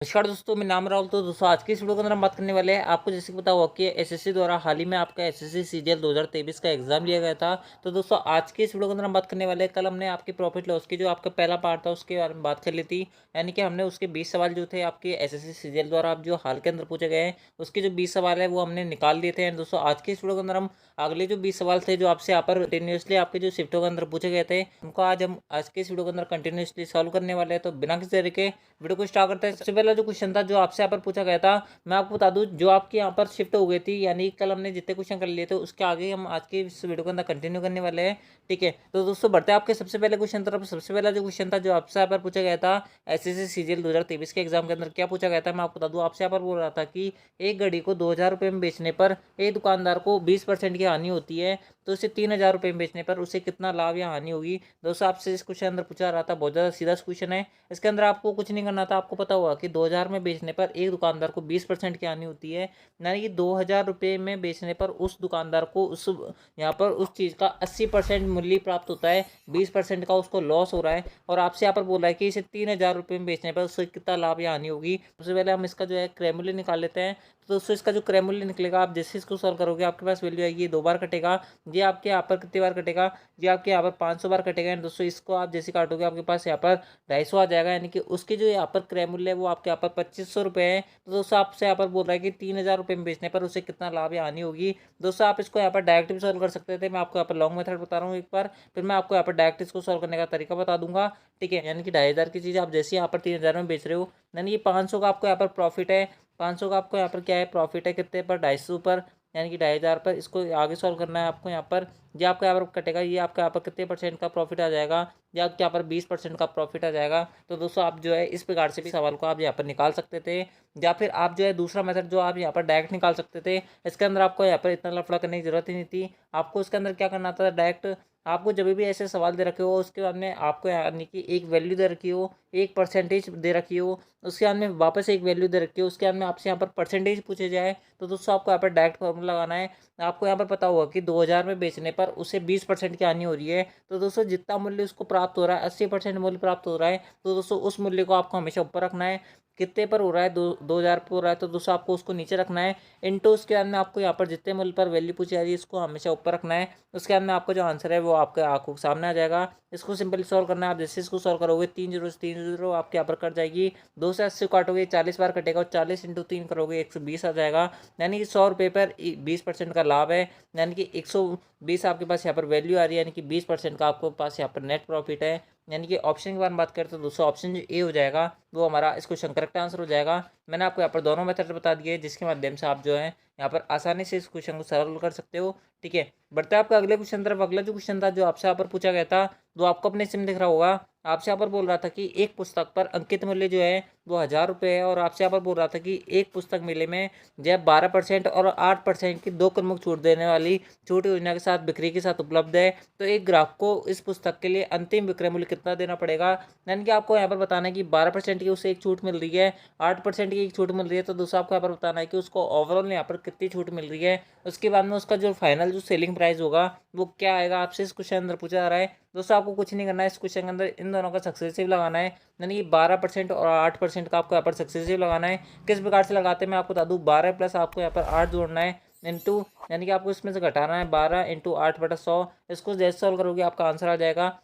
नमस्कार दोस्तों, मेरा नाम राहुल। तो दोस्तों आज की इस वीडियो के अंदर हम बात करने वाले हैं। आपको जैसे कि पता हुआ कि एसएससी द्वारा हाल ही में आपका एसएससी सीजीएल 2023 का एग्जाम लिया गया था। तो दोस्तों आज की इस वीडियो के अंदर हम बात करने वाले हैं। कल हमने आपकी प्रॉफिट लॉस की जो आपका पहला पार्ट था उसके बारे में बात कर ली थी। यानी कि हमने उसके 20 सवाल जो थे आपके एसएससी सीजीएल द्वारा आप जो हाल के अंदर पूछे गए हैं उसके जो 20 सवाल है वो हमने निकाल दिए थे। एंड दोस्तों आज की इस वीडियो के अंदर हम अगले जो 20 सवाल थे जो आपसे यहाँ पर कंटिन्यूसली आपके जो शिफ्टों के अंदर पूछे गए थे उनको आज हम आज के इस वीडियो के अंदर कंटिन्यूसली सॉल्व करने वाले हैं। तो बिना किसी तरीके वीडियो को स्टार्ट करते हैं। सबसे पहला जो क्वेश्चन था जो आपसे यहाँ पर पूछा गया था, मैं आपको बता दूं जो आपके यहाँ पर शिफ्ट हो गई थी, यानी कल हमने जितने क्वेश्चन कर लिए थे उसके आगे हम आज के इस वीडियो के अंदर कंटिन्यू करने वाले हैं। ठीक है, तो दोस्तों बढ़ते हैं आपके सबसे पहले क्वेश्चन तरफ। सबसे पहला जो क्वेश्चन था जो आपसे यहाँ पर पूछा गया था एसएससी सीजीएल 2023 के एग्जाम के अंदर क्या पूछा गया था, मैं आपको बता दूं। आपसे यहाँ पर बोल रहा था कि एक घड़ी को 2000 रुपये में बेचने पर एक दुकानदार को 20% की हानि होती है, तो इसे 3000 रुपये में बेचने पर उसे कितना लाभ या हानि होगी। दोस्तों आपसे इस क्वेश्चन अंदर पूछा रहा था, बहुत ज़्यादा सीधा क्वेश्चन है। इसके अंदर आपको कुछ नहीं करना था। आपको पता होगा कि 2000 में बेचने पर एक दुकानदार को 20% की हानि होती है, यानी कि 2000 रुपये में बेचने पर उस दुकानदार को उस यहाँ पर उस चीज़ का 80% मूल्य प्राप्त होता है, 20% का उसको लॉस हो रहा है। और आपसे यहाँ पर बोला है कि इसे 3000 रुपये में बेचने पर उससे कितना लाभ या हानि होगी। सबसे पहले हम इसका जो है क्रय मूल्य निकाल लेते हैं। तो दोस्तों इसका जो क्रय मूल्य निकलेगा, आप जैसे इसको सॉल्व करोगे आपके पास वैल्यू आएगी 2 बार कटेगा। ये आपके यहाँ पर कितनी बार कटेगा, ये आपके यहाँ पर 500 बार कटेगा। एंड दोस्तों इसको आप जैसे काटोगे आपके पास यहाँ पर 250 आ जाएगा, यानी कि उसके जो यहाँ पर क्रय मूल्य है वो आपके यहाँ पर 2500 रुपये है। तो दोस्तों आपसे यहाँ पर बोल रहा है कि 3000 रुपये में बेचने पर उसे कितना लाभ या हानि होगी। दोस्तों आप इसको यहाँ पर डायरेक्ट भी सॉल्व कर सकते थे। मैं आपको यहाँ पर लॉन्ग मेथड बता रहा हूँ एक बार, फिर मैं आपको यहाँ पर डायरेक्ट इसको सॉल्व करने का तरीका बता दूंगा। ठीक है, यानी कि 2500 की चीज़ आप जैसे यहाँ पर 3000 में बेच रहे हो, यानी कि 500 का आपको यहाँ पर प्रॉफिट है। 500 का आपको यहाँ पर क्या है प्रॉफिट है, कितने पर 250 पर, यानी कि 2500 पर। इसको आगे सॉल्व करना है आपको यहाँ पर। ये आपका यहाँ पर कटेगा, ये आपका यहाँ पर कितने परसेंट का प्रॉफिट आ जाएगा, या आपके यहाँ पर 20% का प्रॉफिट आ जाएगा। तो दोस्तों आप जो है इस प्रकार से भी सवाल को आप यहाँ पर निकाल सकते थे, या फिर आप जो है दूसरा मेथड जो आप यहाँ पर डायरेक्ट निकाल सकते थे। इसके अंदर आपको यहाँ पर इतना लफड़ा करने की जरूरत ही नहीं थी। आपको इसके अंदर क्या करना था, डायरेक्ट आपको जब भी ऐसे सवाल दे रखे हो उसके बाद में आपको यानी कि एक वैल्यू दे रखी हो, एक परसेंटेज दे रखी हो, उसके बाद में वापस एक वैल्यू दे रखी हो, उसके बाद में आपसे यहाँ पर परसेंटेज पूछे जाए, तो दोस्तों आपको यहाँ पर डायरेक्ट फॉर्मूला लगाना है। आपको यहाँ पर पता होगा कि 2000 में बेचने पर उसे 20% की हानि हो रही है। तो दोस्तों जितना मूल्य उसको प्राप्त हो रहा है, 80% मूल्य प्राप्त हो रहा है, तो दोस्तों उस मूल्य को आपको हमेशा ऊपर रखना है। कितने पर हो रहा है, 2000 पर हो रहा है, तो दोस्तों आपको उसको नीचे रखना है। इनटू उसके बाद में आपको यहाँ पर जितने मूल्य पर वैल्यू पूछी जा रही है इसको हमेशा ऊपर रखना है। उसके बाद में आपका जो आंसर है वो आपके आंखों के सामने आ जाएगा। इसको सिंपली सॉल्व करना है। आप जैसे इसको सॉल्व करोगे 3 0 आपके यहाँ पर कट जाएगी। 2 से 80 काटोगे 40 बार कटेगा, और 40 इंटू 3 करोगे 120 आ जाएगा, यानी कि 100 रुपये पर 20% का लाभ है, यानी कि 120 आपके पास यहाँ पर वैल्यू आ रही है, यानी कि 20% का आपको पास यहाँ पर नेट प्रॉफिट है। यानी कि ऑप्शन के बारे में बात करें तो दोस्तों ऑप्शन जो ए हो जाएगा वो हमारा इस क्वेश्चन करेक्ट आंसर हो जाएगा। मैंने आपको यहाँ पर दोनों मेथड बता दिए जिसके माध्यम से आप जो है यहाँ पर आसानी से इस क्वेश्चन को सॉल्व कर सकते हो। ठीक है, बढ़ते हैं आपका अगले क्वेश्चन तरफ। अगला जो क्वेश्चन था जो आपसे यहाँ पर पूछा गया था, जो आपको अपने सिम दिख रहा होगा, आपसे यहाँ पर बोल रहा था कि एक पुस्तक पर अंकित मूल्य जो है वो 1000 रुपये है, और आपसे यहाँ पर बोल रहा था कि एक पुस्तक मेले में जो है 12% और 8% की दो क्रमुक छूट देने वाली छूट योजना के साथ बिक्री के साथ उपलब्ध है। तो एक ग्राहक को इस पुस्तक के लिए अंतिम विक्रय मूल्य कितना देना पड़ेगा, यानी कि आपको यहाँ पर बताना है कि 12% की उसे एक छूट मिल रही है, 8% की एक छूट मिल रही है, तो दोस्तों आपको यहाँ पर बताना है कि उसको ओवरऑल यहाँ पर कितनी छूट मिल रही है। उसके बाद में उसका जो फाइनल जो सेलिंग प्राइस होगा वो क्या आएगा, आपसे इस क्वेश्चन अंदर पूछा जा रहा है। दोस्तों आपको कुछ नहीं करना है, इस क्वेश्चन के अंदर इन दोनों का सक्सेसिव लगाना है, यानी कि 12% और 8% का आपको यहाँ पर सक्सेसिव लगाना है। किस प्रकार से लगाते हैं मैं आपको बता दूँ, 12 प्लस आपको यहाँ पर 8 जोड़ना है, इंटू यानी कि आपको इसमें से घटाना है 12 इंटू 8/100। इसको जैसे सॉल्व करोगे आपका आंसर आ जाएगा,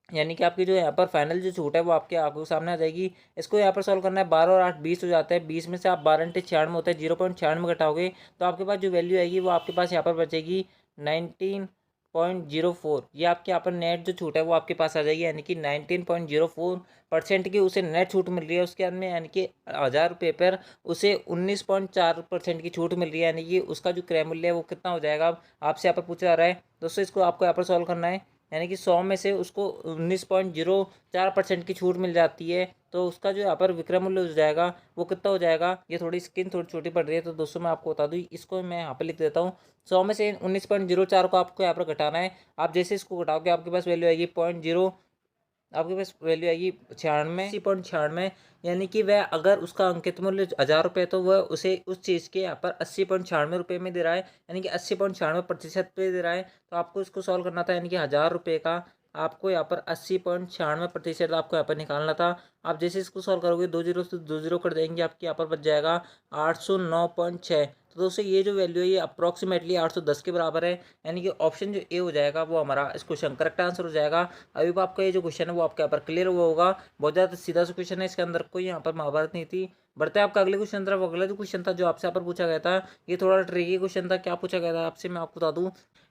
यानी कि आपकी जो यहाँ पर फाइनल जो छूट है वो आपके आंखों के सामने आ जाएगी। इसको यहाँ पर सॉल्व करना है, 12 और 8 20 हो जाता है, 20 में से आप 12 इंटू 96 होता है, 0.96 घटाओगे तो आपके पास जो वैल्यू आएगी वो आपके पास यहाँ पर बचेगी 19.04। ये आपके यहाँ पर नेट जो छूट है वो आपके पास आ जाएगी, यानी कि 19.04% की उसे नेट छूट मिल रही है उसके अंदर, यानी कि 1000 रुपये पर उसे 19.4% की छूट मिल रही है, यानी कि उसका जो क्रय मूल्य है वो कितना हो जाएगा आपसे यहाँ पर पूछा जा रहा है। दोस्तों इसको आपको यहाँ पर सॉल्व करना है, यानी कि 100 में से उसको 19.04% की छूट मिल जाती है, तो उसका जो यहाँ पर विक्रय मूल्य हो जाएगा वो कितना हो जाएगा। ये थोड़ी स्क्रीन थोड़ी छोटी पड़ रही है तो दोस्तों मैं आपको बता दूँ, इसको मैं यहाँ पर लिख देता हूँ। 100 में से 19.04 को आपको यहाँ पर घटाना है। आप जैसे इसको घटाओगे आपके पास वैल्यू आएगी 0.0, आपके पास वैल्यू आएगी 96.96, यानी कि वह अगर उसका अंकित मूल्य 1000 रुपये तो वह उसे उस चीज़ के यहाँ पर 80.96 में दे रहा है, यानी कि 80.96% पे दे रहा है। तो आपको इसको सॉल्व करना था, यानी कि 1000 रुपये का आपको यहाँ पर 80.96% आपको यहाँ पर निकालना था। आप जैसे इसको सॉल्व करोगे 2 जीरो से 2 जीरो कर देंगे, आपके यहाँ पर बच जाएगा 809.6। तो दोस्तों ये जो वैल्यू है ये अप्रॉक्सीमेटली 810 के बराबर है, यानी कि ऑप्शन जो ए हो जाएगा वो हमारा इस क्वेश्चन करेक्ट आंसर हो जाएगा। अभी भी आपका ये जो क्वेश्चन है वो आपके यहाँ पर क्लियर हुआ होगा। बहुत ज़्यादा सीधा सा क्वेश्चन है, इसके अंदर कोई यहाँ पर महाभारत नहीं थी। बढ़ते हैं आपका अगले क्वेश्चन तरफ। अगला जो क्वेश्चन था जो आपसे यहाँ पर पूछा गया था ये थोड़ा ट्रिकी क्वेश्चन था। क्या पूछा गया था आपसे मैं आपको बता दूं।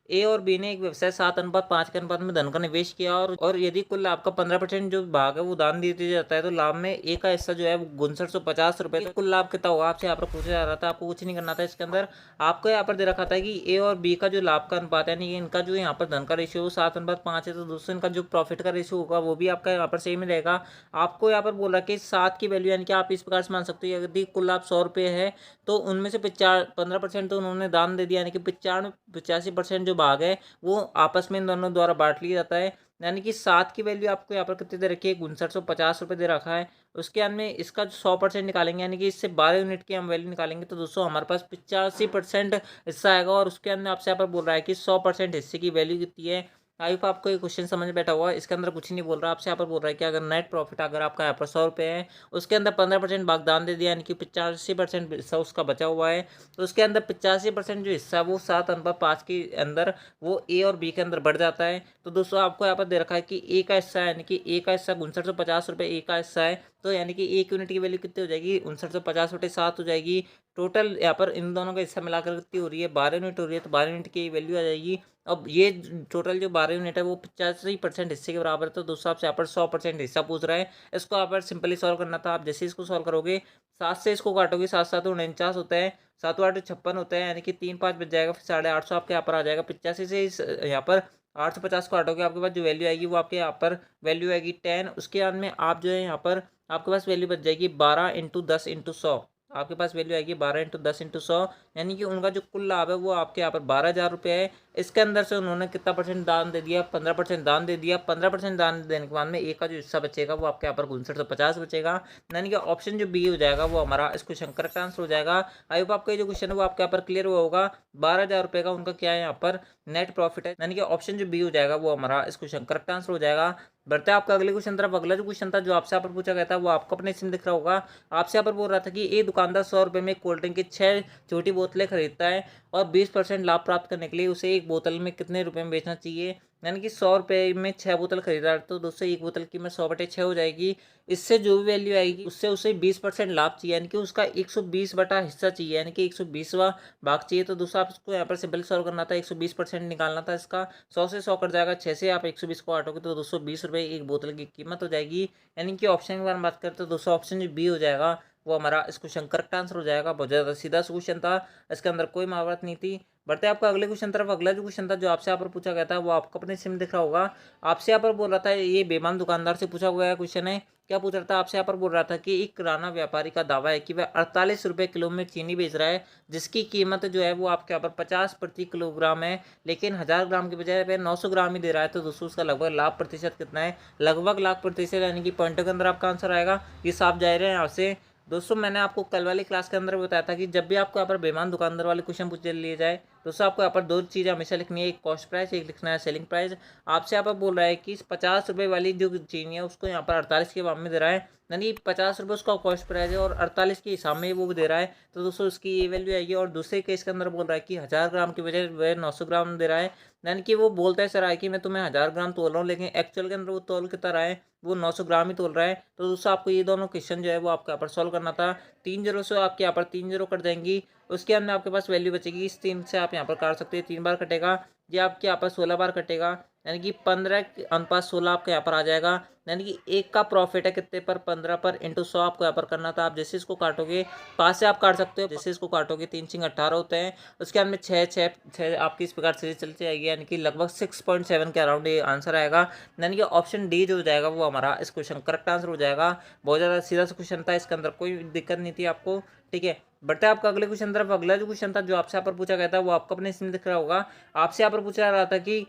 ए और बी ने एक व्यवसाय 7:5 के अनुपात में धन का निवेश किया, और यदि कुल लाभ का 15% जो भाग है वो दान दे दिया जाता है, तो लाभ में ए का हिस्सा जो है वो 6950 रुपये। तो कुल लाभ कितना होगा आपसे यहाँ पर पूछा जा रहा था। आपको कुछ नहीं करना था इसके अंदर। आपको यहाँ पर दे रखा था कि ए और बी का जो लाभ का अनुपात है, यानी कि इनका जो यहाँ पर धन का रेशियो वो 7:5 है, तो दोस्तों इनका जो प्रॉफिट का रेशियो होगा वो भी आपका यहाँ पर सेम ही रहेगा। आपको यहाँ पर बोल रहा है कि 7 की वैल्यू, यानी कि आप इस प्रकार से मान सकते हो यदि कुल लाभ 100 रुपये है तो उनमें से 15% तो उन्होंने दान दे दिया, यानी कि 85% जो भाग है वो आपस में इन दोनों द्वारा बांट लिया जाता है। यानी कि 7 की वैल्यू आपको यहाँ पर कितने दे रखी है, 6950 रुपये दे रखा है। उसके अंदर में इसका जो 100% निकालेंगे, यानी कि इससे 12 यूनिट की हम वैल्यू निकालेंगे, तो दोस्तों हमारे पास 85% हिस्सा आएगा। और उसके अंदर आपसे यहाँ पर बोल रहा है कि 100% हिस्से की वैल्यू कितनी है। आई होप आपको ये क्वेश्चन समझ में बैठा हुआ है। इसके अंदर कुछ नहीं बोल रहा, आपसे यहाँ पर बोल रहा है कि अगर नेट प्रॉफिट अगर आपका यहाँ पर 100 रुपये है, उसके अंदर 15% भागदान दे दिया, यानी कि 85% हिस्सा उसका बचा हुआ है। तो उसके अंदर 85% जो हिस्सा वो 7:5 के अंदर वो ए और बी के अंदर बढ़ जाता है। तो दोस्तों आपको यहाँ पर दे रखा है कि ए का हिस्सा है, यानी कि ए का हिस्सा 6950 रुपये ए का हिस्सा है। तो यानी कि एक यूनिट की वैल्यू कितनी हो जाएगी, 6950/7 हो जाएगी। टोटल यहाँ पर इन दोनों का हिस्सा मिलाकर कितनी हो रही है, 12 यूनिट हो रही है, तो 12 यूनिट की वैल्यू आ जाएगी। अब ये टोटल जो 12 यूनिट है वो 85% हिस्से के बराबर है। तो दोस्तों आपसे यहाँ पर 100% हिस्सा पूछ रहा है। इसको यहाँ पर सिंपली सॉल्व करना था। आप जैसे इसको सॉल्व करोगे 7 से इसको काटोगे, 7×7=49 होता है, 7×8=56 होता है, यानी कि 3×5 बच जाएगा, फिर 850 आपके यहाँ पर आ जाएगा। 85 से इस यहाँ पर 850 को काटोगे, आपके पास जो वैल्यू आएगी वो आपके यहाँ पर वैल्यू आएगी 10। उसके बाद में आप जो है यहाँ पर आपके पास वैल्यू बच जाएगी 12×10×100। आपके पास वैल्यू आएगी 12×10×100, यानी कि उनका जो कुल लाभ है वो आपके यहाँ पर 12,000 रुपये है। इसके अंदर से उन्होंने कितना परसेंट दान दे दिया, 15% दान दे दिया। 15% दान देने के बाद में एक का जो हिस्सा बचेगा वो आपके यहाँ पर 6950 बचेगा, यानी कि ऑप्शन जो बी हो जाएगा वो हमारा इस क्वेश्चन का करेक्ट आंसर हो जाएगा। आई होप आपका जो क्वेश्चन है वो आपके यहाँ पर क्लियर हुआ होगा। 12,000 रुपये का उनका क्या है यहाँ पर नेट प्रॉफिट है, यानी कि ऑप्शन जो बी हो जाएगा वो हमारा इस क्वेश्चन करेक्ट आंसर हो जाएगा। बढ़ते हैं आपका अगले क्वेश्चन तरफ। अगला जो क्वेश्चन था जो आपसे यहाँ पर पूछा गया था वो आपको अपने इसमें दिख रहा होगा। आपसे यहाँ पर बोल रहा था कि एक दुकानदार 100 रुपये में कोल्ड ड्रिंक की 6 छोटी बोतलें खरीदता है, और 20% लाभ प्राप्त करने के लिए उसे एक बोतल में कितने रुपए में बेचना चाहिए। यानी कि 100 रुपये में 6 बोतल खरीदा है, तो दोस्तों एक बोतल की कीमत 100/6 हो जाएगी। इससे जो भी वैल्यू आएगी उससे उसे 20% लाभ चाहिए, यानी कि उसका 120 बटा हिस्सा चाहिए, यानी कि 120वां भाग चाहिए। तो दोस्तों आप इसको यहाँ पर सिंपल सॉल्व करना था, 120% निकालना था इसका। 100 से 100 कट जाएगा, 6 से आप 120 को काटोगे तो 220 रुपये एक बोतल की कीमत हो जाएगी। यानी कि ऑप्शन के बारे में बात करते तो दोस्तों ऑप्शन जो बी हो जाएगा वो हमारा इस क्वेश्चन करेक्ट आंसर हो जाएगा। बहुत ज़्यादा सीधा क्वेश्चन था, इसके अंदर कोई महावरत नहीं थी। बढ़ते हैं आपका अगले क्वेश्चन तरफ। अगला जो क्वेश्चन था जो आपसे यहाँ पर पूछा गया था वो आपको अपने सिम दिख रहा होगा। आपसे यहाँ पर बोल रहा था, ये बेईमान दुकानदार से पूछा हुआ है क्वेश्चन है। क्या पूछ रहा था आपसे यहाँ पर बोल रहा था कि एक किराना व्यापारी का दावा है कि वह 48 रुपये किलो में चीनी बेच रहा है, जिसकी कीमत जो है वो आपके यहाँ पर 50 प्रति किलोग्राम है, लेकिन 1000 ग्राम की बजाय वह 900 ग्राम ही दे रहा है। तो दोस्तों उसका लगभग लाभ प्रतिशत कितना है, लगभग लाभ प्रतिशत, यानी कि पॉइंटों के अंदर आपका आंसर आएगा। ये साफ जाहिर है यहाँ से। दोस्तों मैंने आपको कल वाली क्लास के अंदर बताया था कि जब भी आपको यहाँ पर बेईमान दुकानदार वाले क्वेश्चन पूछ लिए जाए, दोस्तों आपको यहाँ पर दो चीज़ें हमेशा लिखनी है, एक कॉस्ट प्राइस, एक लिखना है सेलिंग प्राइस। आपसे यहाँ पर बोल रहा है कि 50 रुपये वाली जो चीनी है उसको यहाँ पर 48 के भाव में दे रहा है, यानी 50 रुपये उसका कॉस्ट प्राइस है और 48 के हिसाब में वो दे रहा है। तो दोस्तों उसकी ये वैल्यू आएगी। और दूसरे केस के अंदर बोल रहा है कि 1000 ग्राम की बजाय वह 900 ग्राम दे रहा है, यानी कि वो बोलता है सर आए कि मैं तुम्हें 1000 ग्राम तोल रहा हूँ, लेकिन एक्चुअल के अंदर वो तोल कितना रहा है, वो 900 ग्राम ही तोल रहा है। तो दोस्तों आपको ये दोनों क्वेश्चन जो है वो आपके यहाँ पर सॉल्व करना था। 3 जीरो से आपके यहाँ पर 3 जीरो कट जाएंगी, उसके अंदर आपके पास वैल्यू बचेगी। इस 3 से आप यहाँ पर काट सकते हैं, 3 बार कटेगा, ये आपके यहाँ पर 16 बार कटेगा, यानी कि 15/16 आपके यहाँ पर आ जाएगा। यानी कि एक का प्रॉफिट है कितने पर, 15 पर, इंटू 100 आपको यहाँ पर करना था। आप जैसे इसको काटोगे 5 से आप काट सकते हो, जैसे इसको काटोगे 3×6=18 होते हैं। उसके बाद में 6 आपकी इस प्रकार से चलती जाएगी, यानी कि लगभग 6.7 के अराउंड ये आंसर आएगा। यानी कि ऑप्शन डी जो हो जाएगा वो हमारा इस क्वेश्चन करेक्ट आंसर हो जाएगा। बहुत ज़्यादा सीधा सा क्वेश्चन था, इसके अंदर कोई दिक्कत नहीं थी आपको, ठीक है। बट आपका अगले क्वेश्चन तरफ। अगला जो क्वेश्चन था जो आपसे यहाँ पर पूछा गया था वो आपको अपने इसमें दिख रहा होगा। आपसे यहाँ पर पूछा रहा था कि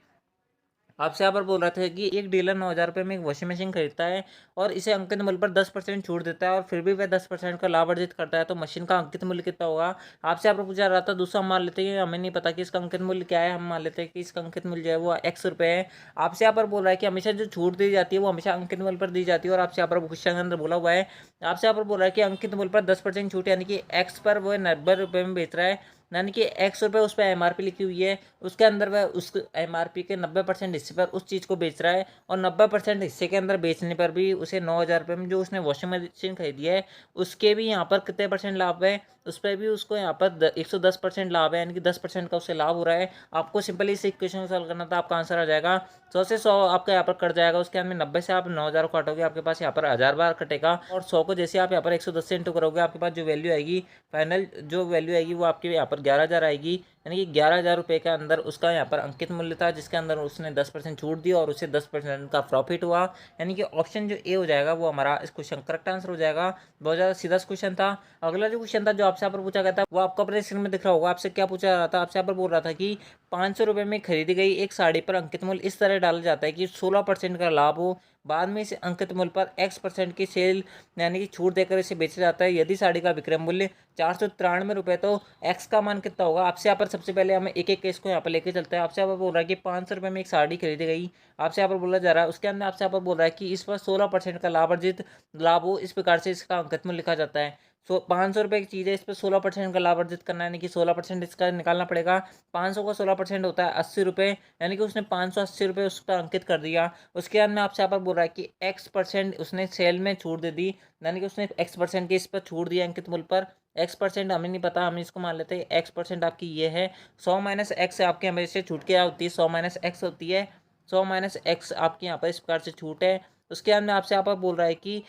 आपसे यहाँ पर बोल रहा था कि एक डीलर 9,000 रुपये में एक वॉशिंग मशीन खरीदता है और इसे अंकित मूल्य पर 10% छूट देता है और फिर भी वह 10% का लाभ अर्जित करता है, तो मशीन का अंकित मूल्य कितना होगा। आपसे यहाँ पर पूछा रहा था। दूसरा हम मान लेते हैं, हमें नहीं पता कि इसका अंकित मूल्य क्या है, हम मान लेते हैं कि इसका अंकित मूल्य जो है वो X रुपये है। आपसे यहाँ पर बोल रहा है कि हमेशा जो छूट दी जाती है वो हमेशा अंकित मूल्य पर दी जाती है, और आपसे यहाँ पर क्वेश्चन के अंदर बोला हुआ है, आपसे यहाँ पर बोल रहा है कि अंकित मूल्य पर 10% छूट, यानी कि एक्स पर वो 90 रुपये में बेच रहा है, यानी कि X रुपये उस पर MRP लिखी हुई है, उसके अंदर वह उस MRP के 90% हिस्से पर उस चीज़ को बेच रहा है, और 90% हिस्से के अंदर बेचने पर भी उसे 9,000 रुपये में जो उसने वॉशिंग मशीन खरीदी है उसके भी यहाँ पर कितने परसेंट लाभ है, उस पर भी उसको यहाँ पर 110% लाभ है, यानी कि 10% का उससे लाभ हो रहा है। आपको सिंपली इस इक्वेशन को सॉल्व करना था, आपका आंसर आ जाएगा 100 से 100 आपका यहाँ पर कट जाएगा, उसके अंदर 90 से आप 9,000 को काटोगे, आपके पास यहाँ पर 1,000 बार कटेगा, और 100 को जैसे आप यहाँ पर 110 से इंटू करोगे, आपके पास जो वैल्यू आएगी, फाइनल जो वैल्यू आएगी वो आपके यहाँ पर 11,000 आएगी, यानी कि 11,000 रुपये के अंदर उसका यहाँ पर अंकित मूल्य था, जिसके अंदर उसने 10% छूट दी और उसे 10% का प्रॉफिट हुआ, यानी कि ऑप्शन जो ए हो जाएगा वो हमारा इस क्वेश्चन करेक्ट आंसर हो जाएगा। बहुत ज़्यादा सीधा क्वेश्चन था। अगला जो क्वेश्चन था जो आपसे यहाँ पर पूछा गया था वो आपको अपने स्क्रीन में दिख रहा होगा। आपसे क्या पूछा रहा था, आपसे यहाँ पर बोल रहा था कि 500 रुपये में खरीदी गई एक साड़ी पर अंकित मूल्य इस तरह डाला जाता है कि 16% का लाभ हो, बाद में इसे अंकित मूल्य पर X% की सेल यानी कि छूट देकर इसे बेचा जाता है। यदि साड़ी का विक्रय मूल्य 493 रुपये, तो X का मान कितना होगा। आपसे यहाँ पर सबसे पहले हमें एक एक केस को यहाँ पर लेके चलते हैं। आपसे यहाँ पर बोल रहा है कि 500 रुपये में एक साड़ी खरीदी गई, आपसे यहाँ पर बोला जा रहा है, उसके अंदर आपसे यहाँ पर बोल रहा है कि इस पर 16% का लाभ अर्जित लाभ हो, इस प्रकार से इसका अंकित मूल्य लिखा जाता है। 500 रुपये की चीज़ है, इस पर 16% का लाभ अर्जित करना है, यानी कि 16% इसका निकालना पड़ेगा। 500 का 16% होता है 80 रुपये, यानी कि उसने 580 रुपये उस पर अंकित कर दिया। उसके बाद में आपसे यहाँ पर बोल रहा है कि X% उसने सेल में छूट दे दी, यानी कि उसने X% की इस पर छूट दिया अंकित मूल्य पर। X% हमें नहीं पता, हम इसको मान लेते हैं X% आपकी ये है। 100 माइनस एक्स आपके हमेशा छूट क्या होती है, 100 माइनस एक्स होती है। 100 माइनस एक्स आपकी यहाँ पर इस प्रकार से छूट है। उसके बाद में आपसे यहाँ पर बोल रहा है कि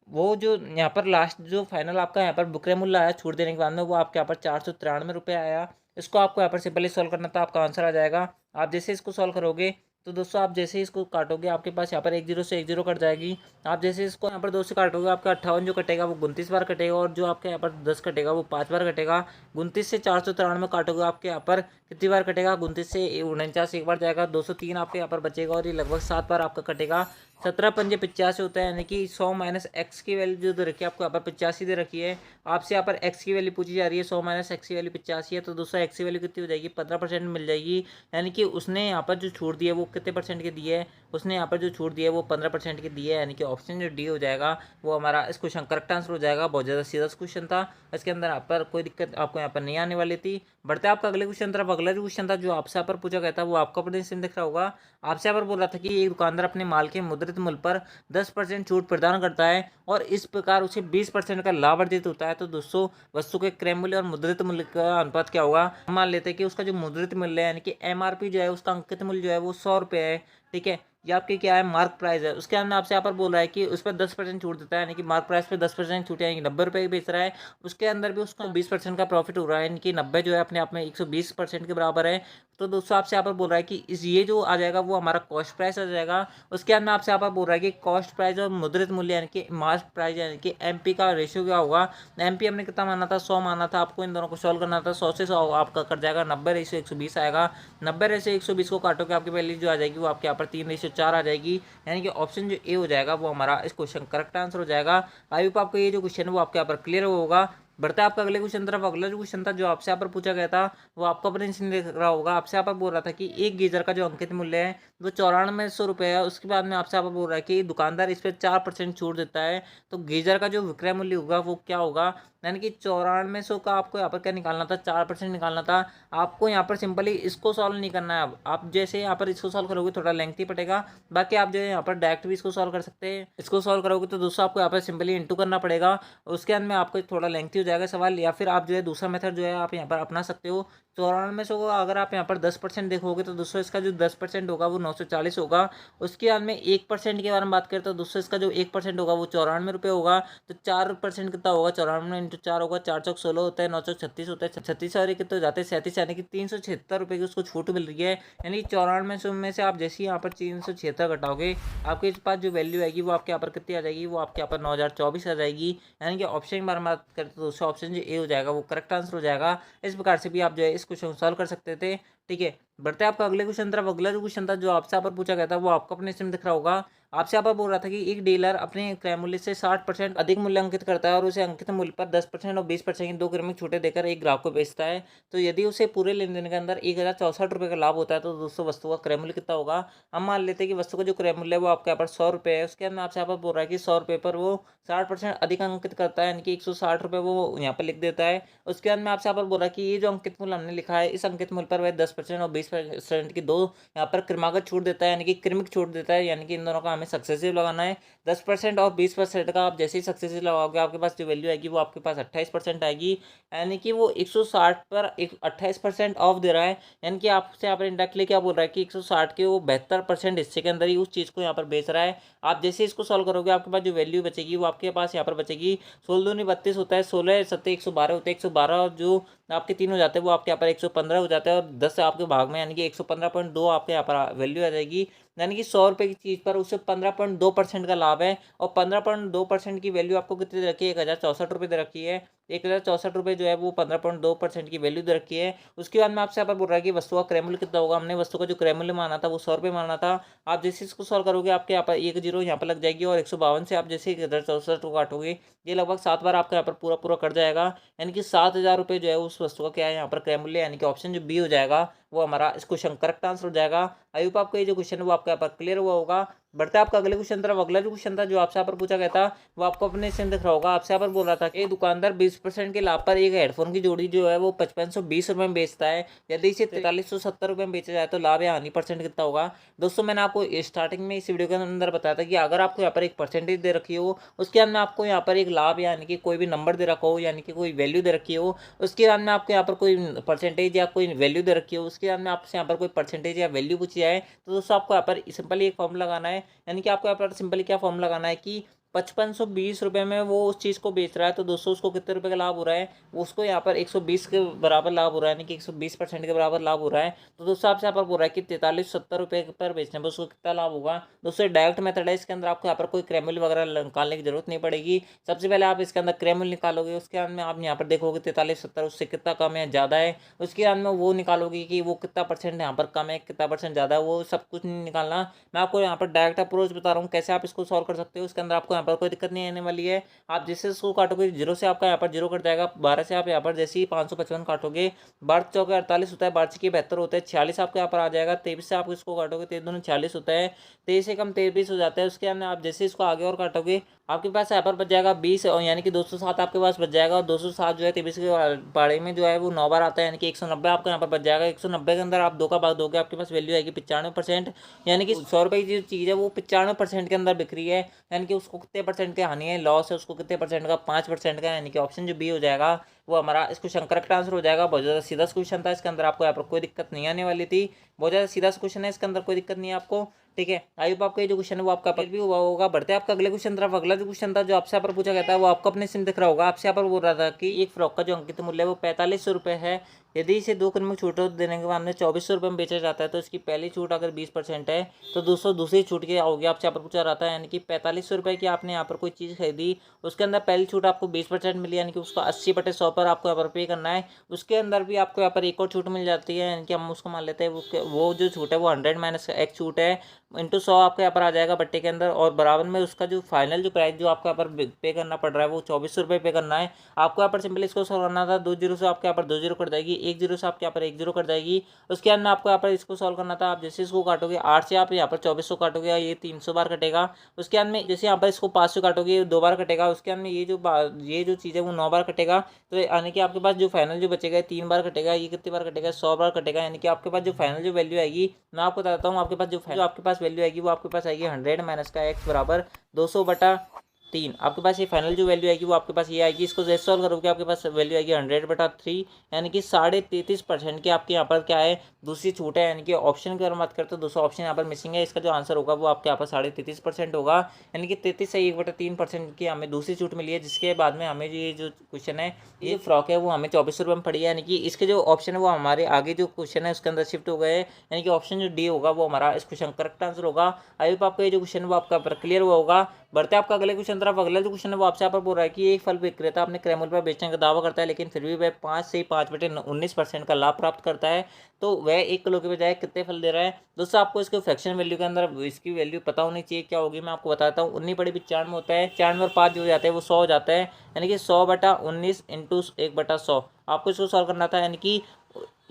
वो जो यहाँ पर लास्ट जो फाइनल आपका यहाँ पर विक्रय मूल्य आया छूट देने के बाद में, वो आपके यहाँ पर 493 रुपये आया। इसको आपको यहाँ पर सिंपली सॉल्व करना था, आपका आंसर आ जाएगा। आप जैसे इसको सॉल्व करोगे तो दोस्तों आप जैसे इसको काटोगे आपके पास यहाँ पर 1 0 से 1 0 कट जाएगी। आप जैसे इसको यहाँ पर 2 से काटोगे, आपका 58 जो कटेगा वो 29 बार कटेगा, और जो आपके यहाँ पर 10 कटेगा वो 5 बार कटेगा। 29 से 493 काटोगे, आपके यहाँ पर कितनी बार कटेगा, 29 से 49 एक बार जाएगा, 203 आपके यहाँ पर बचेगा, और ये लगभग 7 बार आपका कटेगा। 17 पंजे 85 होता है, यानी कि 100 माइनस एक्स की वैल्यू जो दे रखी है आपको यहाँ पर 85 दे रखी है। आपसे यहाँ पर एक्स की वैल्यू पूछी जा रही है, 100 माइनस एक्स की वैल्यू 85 है, तो दोस्तों एक्स की वैल्यू कितनी हो जाएगी, 15% मिल जाएगी। यानी कि उसने यहाँ पर जो छूट दी है वो कितने परसेंट की दी है, उसने यहाँ पर जो छूट दी है वो 15% की दी है, यानी कि ऑप्शन जो डी हो जाएगा वो हमारा इस क्वेश्चन करेक्ट आंसर हो जाएगा। बहुत ज़्यादा सीधा क्वेश्चन था, इसके अंदर यहाँ पर कोई दिक्कत आपको यहाँ पर नहीं आने वाली थी। बढ़ते आपका अगले क्वेश्चन तरफ। अगला जो क्वेश्चन था जो आपसे यहाँ पर पूछा गया था वो आपका प्रदर्शन दिख रहा होगा। आपसे यहाँ पर बोल रहा था कि एक दुकानदार अपने माल के मुद्रित मूल्य पर 10% छूट प्रदान करता है और इस प्रकार उसे 20% का लाभ अर्जित होता है, तो दोस्तों वस्तु के क्रय मूल्य और मुद्रित मूल्य का अनुपात क्या होगा। हम मान लेते हैं कि उसका जो मुद्रित मूल्य है यानी कि MRP जो है उसका अंकित मूल्य जो है वो 100 रुपये है, ठीक है। ये आपके क्या है, मार्क प्राइस है। उसके अंदर आपसे यहाँ पर बोल रहा है कि उस पर 10% छूट देता है, यानी कि मार्क प्राइस पे 10% छूट, यानी कि 90 रुपये बेच रहा है। उसके अंदर भी उसका 20% का प्रॉफिट हो रहा है, यानी कि 90 जो है अपने आप में 120% के बराबर है। तो दोस्तों आपसे यहाँ पर बोल रहा है कि इस ये जो आ जाएगा वो हमारा कॉस्ट प्राइस आ जाएगा। उसके अंदर आपसे यहाँ पर बोल रहा है कि कॉस्ट प्राइस और मुद्रित मूल्य यानी कि मार्क प्राइस यानी कि MP का रेशियो क्या होगा। MP हमने कितना माना था, 100 माना था। आपको इन दोनों को सॉल्व करना था। 100 से 100 आपका कट जाएगा, 90/120 आएगा। 90/120 को काटोगे, आपकी वैल्यू जो आ जाएगी वो आपके यहाँ पर 3/4 आ जाएगी, यानी कि ऑप्शन जो ए हो जाएगा वो हमारा इस क्वेश्चन करेक्ट आंसर हो जाएगा। आई होप आपको ये जो क्वेश्चन है वो आपके यहाँ पर क्लियर होगा। बढ़ता है आपका अगले क्वेश्चन तरफ। अगला जो क्वेश्चन था जो आपसे यहाँ पर पूछा गया था वो आपका प्रिंसिपल देख रहा होगा। आपसे यहाँ पर बोल रहा था कि एक गीजर का जो अंकित मूल्य है वो 9400 है। उसके बाद में आपसे यहाँ पर बोल रहा है कि दुकानदार इस पर 4% छूट देता है, तो गीजर का जो विक्रय मूल्य होगा वो क्या होगा। यानी कि 9400 का आपको यहाँ पर क्या निकालना था, 4% निकालना था। आपको यहाँ पर सिंपली इसको सॉल्व नहीं करना है। अब आप जैसे यहाँ पर इसको सॉल्व करोगे थोड़ा लेंथी पड़ेगा, बाकी आप जो है यहाँ पर डायरेक्ट भी इसको सॉल्व कर सकते हैं। इसको सॉल्व करोगे तो दोस्तों आपको यहाँ पर सिंपली इंटू करना पड़ेगा, उसके अंदर में आपको थोड़ा लेंथी हो जाएगा सवाल, या फिर आप जो है दूसरा मेथड जो है आप यहाँ पर अपना सकते हो। 9400 को अगर आप यहाँ पर 10% देखोगे तो दोस्तों इसका जो 10% होगा वो 940 होगा। उसके बाद में 1% के बारे में बात करें तो दोस्तों इसका जो 1% होगा वो 94 रुपये होगा। तो 4% कितना होगा, 94 इंटू 4 होगा, 4 चौक 16 होता है, 9 चौक 36 होता है, 36 और कितने हो जाते हैं 37, यानी कि 376 रुपये की उसको छूट मिल रही है। यानी 94 में से आप जैसे यहाँ पर 376 घटाओगे, आपके पास जो वैल्यू आएगी वो आपके यहाँ पर कितनी आ जाएगी, वो आपके यहाँ पर 9024 आ जाएगी। यानी कि ऑप्शन के बारे में बात करें तो दोस्तों ऑप्शन जो ए हो जाएगा वो करेक्ट आंसर हो जाएगा। इस प्रकार से भी आप जो है इस क्वेश्चन सॉल्व कर सकते थे। ठीक है, बढ़ते हैं आपका अगले क्वेश्चन तरफ। अगला जो क्वेश्चन था जो आपसे यहाँ पर पूछा गया था वो आपको अपने इसमें दिख रहा होगा। आपसे यहाँ पर बोल रहा था कि एक डीलर अपने क्रय मूल्य से 60% अधिक मूल्य अंकित करता है और उसे अंकित मूल्य पर 10% और 20% की 2 क्रमिक छूटें देकर एक ग्राहक को बेचता है। तो यदि उसे पूरे लेन देन के अंदर 1064 रुपये का लाभ होता है तो दोस्तों वस्तु का क्रय मूल्य कितना होगा। हम मान लेते हैं कि वस्तु का जो क्रय मूल्य है वो आपके यहाँ पर 100 रुपये है। उसके अंदर आपसे यहाँ पर बोल रहा है कि 100 रुपये पर वो 60% अधिक अंकित करता है, यानी कि 160 रुपये वो यहाँ पर लिख देता है। उसके बाद में आपसे यहाँ पर बोल रहा है कि ये जो अंकित मूल्य हमने लिखा है इस अंकित मूल्य पर वह 10% और 20% की 2 यहाँ पर क्रमागत छूट देता है, यानी कि क्रमिक छूट देता है, यानी कि इन दोनों का हमें सक्सेसिव लगाना है। 10% और 20% का आप जैसे ही सक्सेसिव लगाओगे आपके पास जो वैल्यू आएगी वो आपके पास 28% आएगी, यानी कि वो 160 पर 28% ऑफ दे रहा है। यानी कि आपसे यहाँ पर इंडायरेक्टली क्या बोल रहा है कि 160 के वो 72% हिस्से के अंदर ही उस चीज़ को यहाँ पर बेच रहा है। आप जैसे इसको सॉल्व करोगे आपके पास जो वैल्यू बचेगी वो आपके पास यहाँ पर बचेगी 16 दूनी 32 होता है, 16 सत्ते 112 होते हैं, 112 जो आपके 3 हो जाते हैं वो आपके यहाँ पर 115 हो जाता है और 10 आपके भाग में, यानी कि 115.2 आपके यहाँ पर वैल्यू आ जाएगी। यानी कि 100 रुपये की चीज़ पर उससे 15.2% का लाभ है और 15.2% की वैल्यू आपको कितनी दे रखी है, 1064 रुपये दे रखी है। 1064 रुपये जो है वो 15.2% की वैल्यू दे रखी है। उसके बाद में आपसे यहाँ पर बोल रहा है कि वस्तु का क्रय मूल्य कितना होगा। हमने वस्तु का जो क्रय मूल्य माना था वो 100 रुपये माना था। आप जैसे इसको सॉल्व करोगे आपके यहाँ पर एक जीरो यहाँ पर लग जाएगी और 152 से आप जैसे 1064 को काटोगे ये लगभग 7 बार आपका यहाँ पर पूरा पूरा कट जाएगा, यानी कि 7000 रुपये जो है उस वस्तु का क्या है यहाँ पर क्रय मूल्य, यानी कि ऑप्शन जो बी हो जाएगा वो हमारा इस क्वेश्चन करेक्ट आंसर हो जाएगा। आई होप आपको ये जो क्वेश्चन है वो आपके यहाँ पर क्लियर हुआ होगा। बढ़ते हैं आपका अगले क्वेश्चन तरफ। अगला जो क्वेश्चन था जो आपसे यहाँ पर पूछा गया था वो आपको अपने से दिख रहा होगा। आपसे यहाँ पर बोल रहा था कि दुकानदार 20% के लाभ पर एक हेडफोन की जोड़ी जो है वो 5520 रुपये में बेचता है। यदि इसे 4370 रुपये में बेचा जाए तो लाभ या हानि परसेंट कितना होगा। दोस्तों मैंने आपको स्टार्टिंग में इस वीडियो के अंदर बताया था कि अगर आपको यहाँ पर एक परसेंटेज दे रखी हो उसके अंदर आपको यहाँ पर एक लाभ यानी कि कोई भी नंबर दे रखा हो, यानी कि कोई वैल्यू दे रखी हो, उसके बाद में आपको यहाँ पर कोई परसेंटेज या कोई वैल्यू दे रखी हो, उसके बाद में आपसे यहाँ पर कोई परसेंटेज या वैल्यू पूछी जाए तो दोस्तों आपको यहाँ पर सिंपली एक फॉर्म लगाना है। यानी कि आपको यहाँ पर सिंपली क्या फॉर्म लगाना है कि 5520 रुपये में वो उस चीज़ को बेच रहा है तो दोस्तों उसको कितने रुपए का लाभ हो रहा है, वो उसको यहाँ पर 120 के बराबर लाभ हो रहा है, यानी कि 120% के बराबर लाभ हो रहा है। तो दोस्तों आपसे यहाँ पर बोल रहा है कि 4370 रुपये पर बेचने पर उसको कितना लाभ होगा। दोस्तों डायरेक्ट मेथड है, इसके अंदर आपको यहाँ पर कोई क्रय मूल्य वगैरह निकालने की जरूरत नहीं पड़ेगी। सबसे पहले आप इसके अंदर क्रय मूल्य निकालोगे, उसके बाद में आप यहाँ पर देखोगे 4370 उससे कितना कम है ज़्यादा है, उसके बाद में वो निकालोगे कि वो कितना परसेंट यहाँ पर कम है कितना परसेंट ज़्यादा है, वो सब कुछ नहीं निकालना। मैं आपको यहाँ पर डायरेक्ट अप्रोच बता रहा हूँ कैसे आप इसको सॉल्व कर सकते हो। उसके अंदर आपको यहाँ पर कोई दिक्कत नहीं आने वाली है। आप जैसे इसको काटोगे 0 से आपका यहाँ पर 0 कट जाएगा, 12 से आप यहाँ पर जैसे ही 555 काटोगे, 12 चौके 48 होता है, 12 छक्के 72 होता है, 46 आपके यहाँ पर आ जाएगा। 23 से आप इसको काटोगे 23 दूनी 40 होता है, 23 से कम 23 हो जाता है। उसके अंदर आप जैसे इसको आगे और काटोगे आपके पास यहाँ पर बच जाएगा 20 और यानी कि 207 आपके पास बच जाएगा और 207 जो है 23 के पाड़े में जो है वो 9 बार आता है, यानी कि 190 आपका यहाँ पर बच जाएगा। 190 के अंदर आप 2 का भाग दोगे आपके पास वैल्यू आएगी 95%, यानी कि 100 रुपये की जो चीज़ है वो 95% के अंदर बिक रही है, यानी कि उसको कितने परसेंट की हानि है, लॉस है उसको कितने परसेंट का, 5% का, यानी कि ऑप्शन जो बी हो जाएगा वो हमारा इस क्वेश्चन करेक्ट आंसर हो जाएगा। बहुत ज़्यादा सीधा क्वेश्चन था, इसके अंदर आपको यहाँ पर कोई दिक्कत नहीं आने वाली थी। बहुत ज़्यादा सीधा क्वेश्चन है, इसके अंदर कोई दिक्कत नहीं है आपको। ठीक है, आई होप आपका ये जो क्वेश्चन है वो आपका भी हुआ होगा। बढ़ते हैं आपका अगले क्वेश्चन तरफ। अगला जो क्वेश्चन था जो आपसे यहाँ पर पूछा गया था वो आपको अपने सिम दिख रहा होगा। आपसे यहाँ पर बोल रहा था कि एक फ्रॉक का जो अंकित मूल्य है वो 4500 रुपये है। यदि इसे 2 क्रमिक छूट देने के बाद में 2400 रुपये में बेचा जाता है तो इसकी पहली छूट अगर 20% है तो दोस्तों दूसरी छूट क्या होगी आपसे यहाँ पर पूछा रहा था, यानी कि 4500 रुपये की आपने यहाँ पर कोई चीज़ खरीदी, उसके अंदर पहली छूट आपको 20% मिली, यानी कि उसका 80/100 पर आपको यहाँ पर पे करना है। उसके अंदर भी आपको यहाँ पर एक और छूट मिल जाती है, यानी कि हम उसको मान लेते हैं वो जो छूट है वो 100 माइनस एक छूट है इंटू 100 आपको यहाँ पर आ जाएगा बट्टे के अंदर, और बराबर में उसका जो फाइनल जो प्राइस जो आपको यहाँ पर पे करना पड़ रहा है वो 2400 रुपये पे करना है। आपको यहाँ पर सिंपली इसको सॉल्व करना था, 2 जीरो से आपके यहाँ पर 2 जीरो कट जाएगी, 1 जीरो से आपके यहाँ पर 1 जीरो कट जाएगी। उसके बाद में आपको यहाँ पर इसको सॉल्व करना था। आप जैसे इसको काटोगे 8 से आप यहाँ पर 2400 काटोगे, ये 300 बार कटेगा। उसके बाद में जैसे यहाँ पर इसको 5 से काटोगे 2 बार कटेगा। उसके बाद में ये जो चीज़ है वो 9 बार कटेगा, तो यानी कि आपके पास जो फाइनल जो बचेगा 3 बार कटेगा। ये कितनी बार कटेगा, 100 बार कटेगा, यानी कि आपके पास जो फाइनल जो वैल्यू आएगी मैं आपको बताता हूँ। आपके पास जो आपके पास वैल्यू आएगी वो आपके पास आएगी 100 माइनस का एक्स बराबर 200/3। आपके पास ये फाइनल जो वैल्यू आएगी वो आपके पास ये आएगी। इसको जैसे सॉल्व करोगे आपके पास वैल्यू आएगी 100/3, यानी कि 33.5% की आपके यहाँ पर क्या है दूसरी छूट है, यानी कि ऑप्शन की अगर बात करते हैं दोस्तों ऑप्शन यहाँ पर मिसिंग है। इसका जो आंसर होगा वो आपके यहाँ पर 33.5% होगा, यानी कि 33 से 1/3% की हमें दूसरी छूट मिली है, जिसके बाद में हमें ये जो क्वेश्चन है ये फ्रॉक है वो हमें 2400 रुपये में पड़ी है, यानी कि इसके जो ऑप्शन है वो हमारे आगे जो क्वेश्चन है उसके अंदर शिफ्ट हो गए, यानी कि ऑप्शन जो डी होगा वो हमारा इस क्वेश्चन करेक्ट आंसर होगा। आई होप आपका ये जो क्वेश्चन है वो आपका क्लियर हुआ होगा। बढ़ते हैं आपका अगले क्वेश्चन तरफ। अगला जो क्वेश्चन है वो आपसे यहाँ पर बोल रहा है कि एक फल विक्रेता अपने क्रय मूल्य पर बेचने का दावा करता है, लेकिन फिर भी वह 5 से 5/19% का लाभ प्राप्त करता है, तो वह 1 किलो के बजाय कितने फल दे रहा है। दोस्तों आपको इसको फ्रैक्शन वैल्यू के अंदर इसकी वैल्यू पता होनी चाहिए, क्या होगी मैं आपको बताता हूँ। 19/95 होता है, 94 और 5 जो हो जाते हैं वो 100 हो जाता है, यानी कि 100/19 इंटू 1/100 आपको इसको सॉल्व करना था।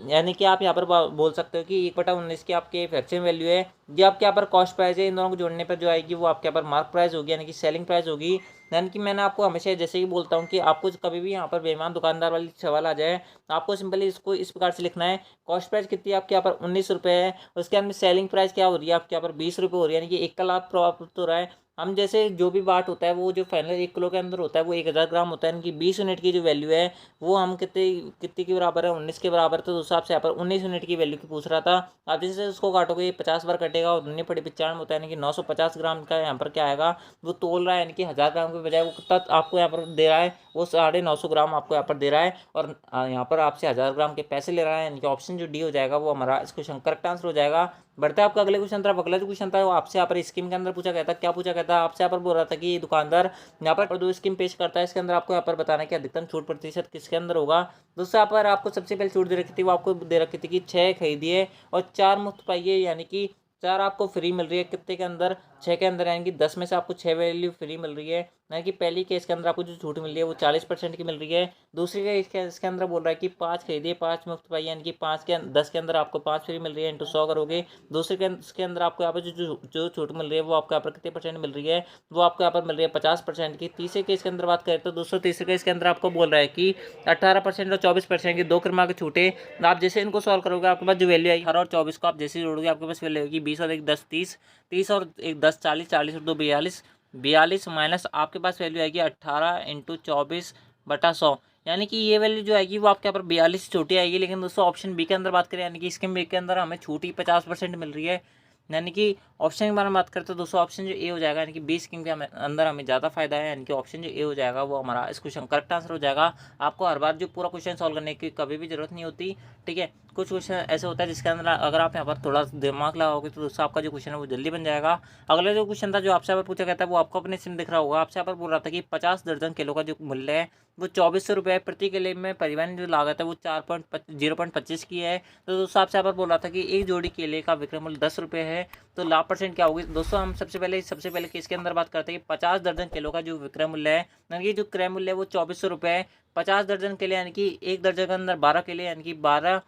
यानी कि आप यहाँ पर बोल सकते हो कि 1/19 की आपके फ्रैक्शन वैल्यू है, जो आपके यहाँ पर कॉस्ट प्राइस है, इन दोनों को जोड़ने पर जो आएगी वो आपके यहाँ पर मार्क प्राइस होगी, यानी कि सेलिंग प्राइस होगी। यानी कि मैंने आपको हमेशा जैसे ही बोलता हूँ कि आपको कभी भी यहाँ पर बेईमान दुकानदार वाली सवाल आ जाए, आपको सिंपली इसको इस प्रकार से लिखना है। कॉस्ट प्राइस कितनी है आपके यहाँ पर 19 रुपये है, उसके अंदर सेलिंग प्राइस क्या हो रही है आपके यहाँ पर 20 रुपये हो रही है, यानी कि 1 का लाभ प्राप्त हो रहा है। हम जैसे जो भी बाट होता है वो जो फाइनल 1 किलो के अंदर होता है वो 1000 ग्राम होता है, यानी कि 20 यूनिट की जो वैल्यू है वो हम कितने कितने के बराबर है, 19 के बराबर। तो उस हिसाब से यहाँ पर 19 यूनिट की वैल्यू की पूछ रहा था। आप जैसे उसको काटोगे 50 बार कटेगा और 19/95 होता है, यानी कि 950 ग्राम का यहाँ पर क्या आएगा, वो तोल रहा है, यानी कि 1000 ग्राम के बजाय वो कितना आपको यहाँ पर दे रहा है, वो 950 ग्राम आपको यहाँ पर दे रहा है, और यहाँ पर आपसे 1000 ग्राम के पैसे ले रहा है, यानी कि ऑप्शन जो डी हो जाएगा वो हमारा इस क्वेश्चन करेक्ट आंसर हो जाएगा। बढ़ता है आपका अगले क्वेश्चन तरफ। अगला जो क्वेश्चन था वो आपसे यहाँ पर स्कीम के अंदर पूछा गया था। क्या पूछा गया था आपसे यहाँ पर बोल रहा था कि ये दुकानदार यहाँ पर दो स्कीम पेश करता है, इसके अंदर आपको यहाँ पर बताना है कि अधिकतम छूट प्रतिशत किसके अंदर होगा। दोस्तों यहाँ पर आपको सबसे पहले छूट दे रखी थी, वो आपको दे रखी थी कि 6 खरीदिए और 4 मुफ्त पाइए, यानी कि 4 आपको फ्री मिल रही है कितने के अंदर, 6 के अंदर, यानी कि 10 में से आपको 6 वैल्यू फ्री मिल रही है। यानी कि पहली केस के अंदर आपको जो छूट मिल रही है वो 40% की मिल रही है। दूसरी का इसके अंदर बोल रहा है कि 5 खरीदिए 5 मुफ्त पाइए, यानी कि 10 के अंदर आपको 5 फ्री मिल रही है, इंटू 100 करोगे। दूसरे के अंदर आपको यहाँ पर जो छूट मिल रही है वो आपको यहाँ पर कितने परसेंट मिल रही है, वो आपको यहाँ पर मिल रही है 50% की। तीसरे केस के अंदर बात करें तो दोस्तों तीसरे केस के अंदर आपको बोल रहा है कि 18% और 24% की 2 क्रमांक छूटे। आप जैसे इनको सॉल्व करोगे आपके पास जो वैल्यू आई 18 और 24 को आप जैसे जोड़ोगे आपके पास वैल्यू होगी 20 और 1 10 30, 30 और 1 10 40, 40 और 2 42, 42 माइनस आपके पास वैल्यू आएगी 18 इंटू 24/100, यानी कि ये वैल्यू जो आएगी वो आपके यहाँ पर 42 छोटी आएगी। लेकिन दोस्तों ऑप्शन बी के अंदर बात करें, यानी कि स्कीम बी के अंदर हमें छूटी 50% मिल रही है। यानी कि ऑप्शन के बारे में बात करते हैं दोस्तों, ऑप्शन जो ए हो जाएगा, यानी कि बी स्कीम के अंदर हमें ज़्यादा फायदा है, यानी कि ऑप्शन जो ए हो जाएगा वो हमारा इस क्वेश्चन करेक्ट आंसर हो जाएगा। आपको हर बार जो पूरा क्वेश्चन सॉल्व करने की कभी भी जरूरत नहीं होती, ठीक है। कुछ क्वेश्चन ऐसे होता है जिसके अंदर अगर आप यहाँ पर थोड़ा दिमाग लगाओगे तो दोस्तों आपका जो क्वेश्चन है वो जल्दी बन जाएगा। अगला जो क्वेश्चन था जो आपसे यहाँ पर पूछा गया था वो आपको अपने सिम दिख रहा होगा। आपसे यहाँ पर बोल रहा था कि 50 दर्जन किलो का जो मूल्य है वो 2400 रुपये प्रति किलो में, परिवहन जो लागत है वो 0.25 की है। तो दोस्तों आपसे यहाँ पर बोल रहा था कि एक जोड़ी केले का विक्रय मूल्य 10 रुपये है, तो लाभ परसेंट क्या होगी। दोस्तों हम सबसे पहले किसके अंदर बात करते हैं कि 50 दर्जन किलो का जो विक्रय मूल्य है, यानी कि जो क्रय मूल्य है वो 2400 रुपये है। 50 दर्जन केले यानी कि एक दर्जन के अंदर 12 केले, यानी कि 12